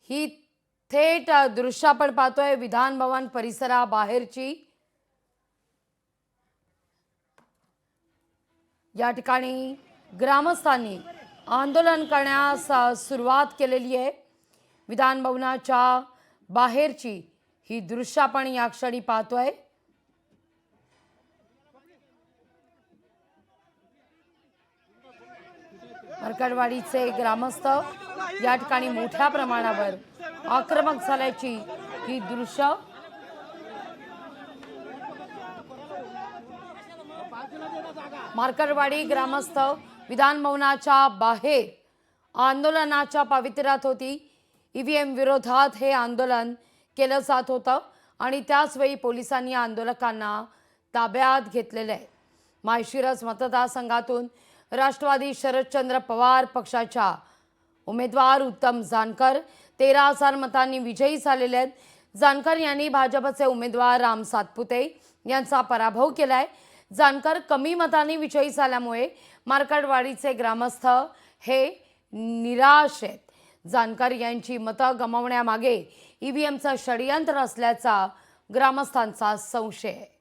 ही थेट दृश्य आपण पाहतोय विधान भवन परिसराबाहेरची। या ठिकाणी ग्रामस्थांनी आंदोलन करण्यास सुरुवात केलेली आहे। विधान भवनाच्या बाहेरची ही दृश्य आपण या क्षणी पाहतोय। मरकडवाडीचे ग्रामस्थ या ठिकाणी मोठ्या प्रमाणावर आक्रमक झाल्याची ही दृश्य। मार्कडवाडी ग्रामस्थ विधान भवनाच्या बाहेर आंदोलनाच्या पावित्र्यात होती। ईव्हीएम विरोधात हे आंदोलन केलं जात होतं आणि त्याच वेळी पोलिसांनी आंदोलकांना ताब्यात घेतलेलं आहे। माळशिरस मतदारसंघातून राष्ट्रवादी शरदचंद्र पवार पक्षाच्या उमेदवार उत्तम जानकर 13,000 मतांनी विजयी झालेले आहेत। जानकर यांनी भाजपचे उमेदवार राम सातपुते यांचा पराभव केलाय। जानकर कमी मतांनी विजयी झाल्यामुळे मार्कडवाडीचे ग्रामस्थ हे निराश आहेत। जानकर यांची मतं गमावण्यामागे ईव्हीएमचं षडयंत्र असल्याचा ग्रामस्थांचा संशय आहे।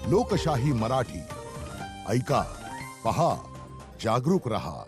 लोकशाही मराठी ऐका, पहा, जागरूक रहा।